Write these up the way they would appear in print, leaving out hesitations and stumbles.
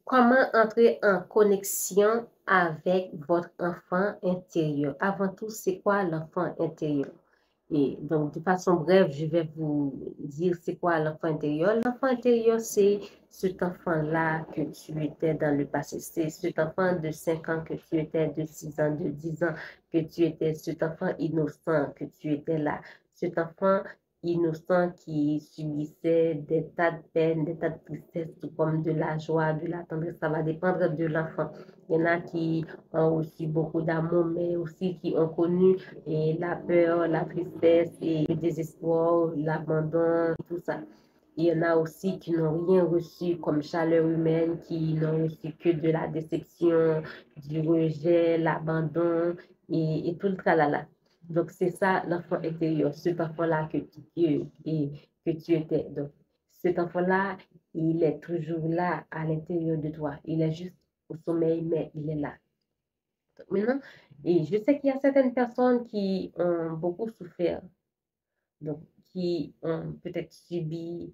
Comment entrer en connexion avec votre enfant intérieur? Avant tout, c'est quoi l'enfant intérieur? Et donc, de façon brève, je vais vous dire c'est quoi l'enfant intérieur. L'enfant intérieur, c'est cet enfant-là que tu étais dans le passé. C'est cet enfant de 5 ans que tu étais, de 6 ans, de 10 ans que tu étais, cet enfant innocent que tu étais là. Cet enfant innocent qui subissait des tas de peines, des tas de tristesse, tout comme de la joie, de la tendresse. Ça va dépendre de l'enfant. Il y en a qui ont aussi beaucoup d'amour, mais aussi qui ont connu la peur, la tristesse et le désespoir, l'abandon, tout ça. Il y en a aussi qui n'ont rien reçu comme chaleur humaine, qui n'ont reçu que de la déception, du rejet, l'abandon et tout le tralala. Donc, c'est ça l'enfant intérieur, cet enfant-là que tu étais. Donc, cet enfant-là, il est toujours là à l'intérieur de toi. Il est juste au sommeil, mais il est là. Donc, maintenant, et je sais qu'il y a certaines personnes qui ont beaucoup souffert, donc qui ont peut-être subi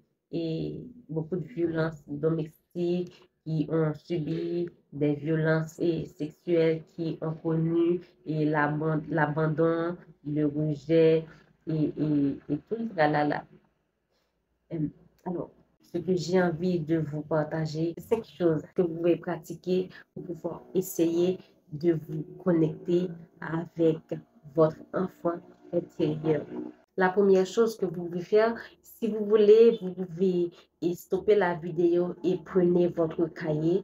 beaucoup de violences domestiques, qui ont subi des violences sexuelles, qui ont connu l'abandon, le rejet et tout le tralala. Alors, ce que j'ai envie de vous partager, c'est 5 choses que vous pouvez pratiquer pour pouvoir essayer de vous connecter avec votre enfant intérieur. La première chose que vous pouvez faire, si vous voulez, vous pouvez stopper la vidéo et prenez votre cahier,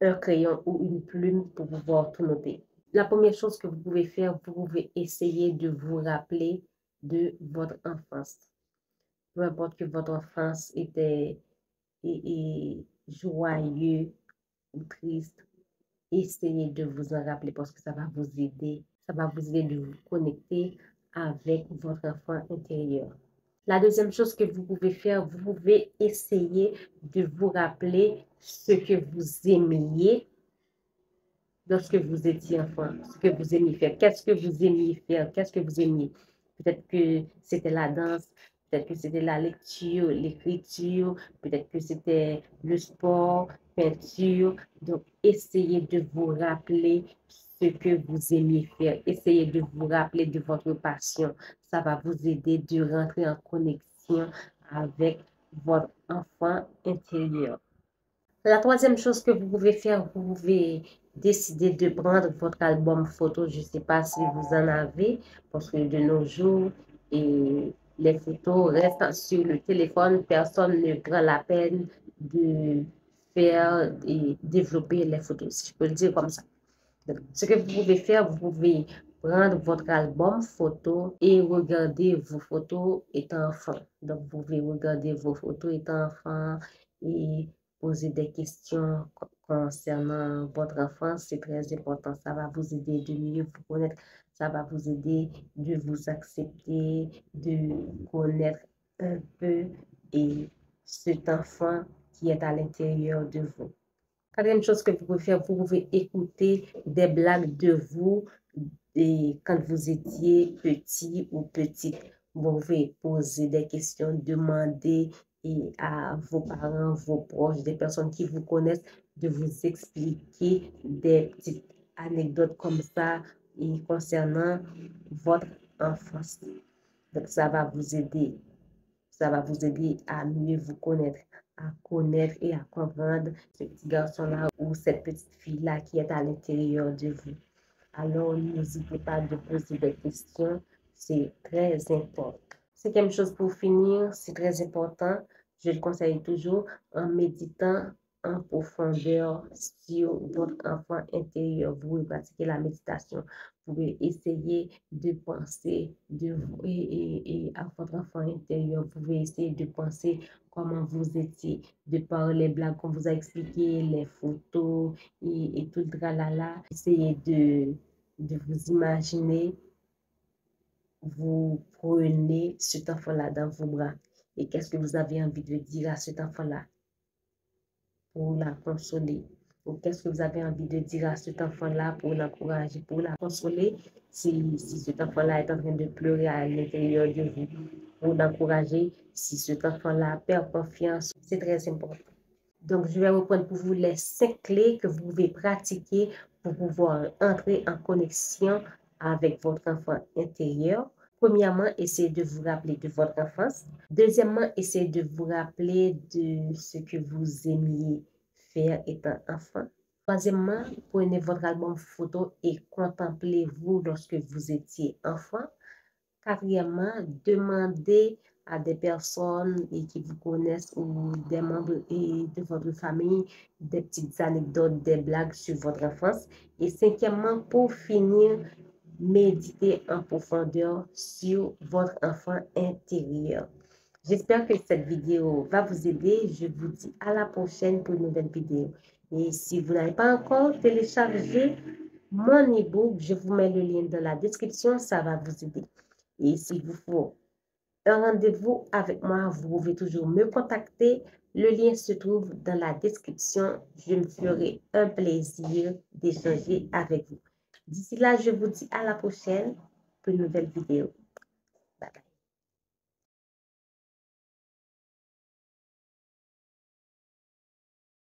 un crayon ou une plume pour pouvoir tout noter. La première chose que vous pouvez faire, vous pouvez essayer de vous rappeler de votre enfance. Peu importe que votre enfance était joyeux ou triste, essayez de vous en rappeler parce que ça va vous aider. Ça va vous aider de vous connecter avec votre enfant intérieur. La deuxième chose que vous pouvez faire, vous pouvez essayer de vous rappeler ce que vous aimiez lorsque vous étiez enfant, ce que vous aimiez faire. Qu'est-ce que vous aimiez faire? Qu'est-ce que vous aimiez? Peut-être que c'était la danse, peut-être que c'était la lecture, l'écriture, peut-être que c'était le sport, peinture. Donc, essayez de vous rappeler ce que vous aimiez faire. Essayez de vous rappeler de votre passion. Ça va vous aider de rentrer en connexion avec votre enfant intérieur. La troisième chose que vous pouvez faire, vous pouvez décider de prendre votre album photo. Je ne sais pas si vous en avez, parce que de nos jours, les photos restent sur le téléphone. Personne ne prend la peine de faire et développer les photos, si je peux le dire comme ça. Donc, ce que vous pouvez faire, vous pouvez prendre votre album photo et regarder vos photos étant enfant. Donc, vous pouvez regarder vos photos étant enfant et poser des questions concernant votre enfance. C'est très important. Ça va vous aider de mieux vous connaître. Ça va vous aider de vous accepter, de connaître un peu et cet enfant qui est à l'intérieur de vous. Quatrième chose que vous pouvez faire, vous pouvez écouter des blagues de vous quand vous étiez petit ou petite. Vous pouvez poser des questions, demander à vos parents, vos proches, des personnes qui vous connaissent, de vous expliquer des petites anecdotes comme ça concernant votre enfance. Donc, ça va vous aider. Ça va vous aider à mieux vous connaître, à connaître et à comprendre ce petit garçon-là ou cette petite fille-là qui est à l'intérieur de vous. Alors, n'hésitez pas de poser des questions, c'est très important. Cinquième chose pour finir, c'est très important, je le conseille toujours, en méditant en profondeur sur votre enfant intérieur. Vous pouvez pratiquer la méditation. Vous pouvez essayer de penser à votre enfant intérieur. Vous pouvez essayer de penser comment vous étiez, de par les blagues qu'on vous a expliquées, les photos et tout le tralala. Essayez de vous imaginer, vous prenez cet enfant-là dans vos bras. Et qu'est-ce que vous avez envie de dire à cet enfant-là pour la consoler? ou qu'est-ce que vous avez envie de dire à cet enfant-là pour l'encourager, pour la consoler, si cet enfant-là est en train de pleurer à l'intérieur de vous, pour l'encourager, si cet enfant-là perd confiance, c'est très important. Donc, je vais reprendre pour vous les 5 clés que vous pouvez pratiquer pour pouvoir entrer en connexion avec votre enfant intérieur. Premièrement, essayez de vous rappeler de votre enfance. Deuxièmement, essayez de vous rappeler de ce que vous aimiez faire étant enfant. Troisièmement, prenez votre album photo et contemplez-vous lorsque vous étiez enfant. Quatrièmement, demandez à des personnes qui vous connaissent ou des membres de votre famille des petites anecdotes, des blagues sur votre enfance. Et cinquièmement, pour finir, méditez en profondeur sur votre enfant intérieur. J'espère que cette vidéo va vous aider. Je vous dis à la prochaine pour une nouvelle vidéo. Et si vous n'avez pas encore téléchargé mon e-book, je vous mets le lien dans la description, ça va vous aider. Et s'il vous faut un rendez-vous avec moi, vous pouvez toujours me contacter. Le lien se trouve dans la description. Je me ferai un plaisir d'échanger avec vous. D'ici là, je vous dis à la prochaine pour une nouvelle vidéo.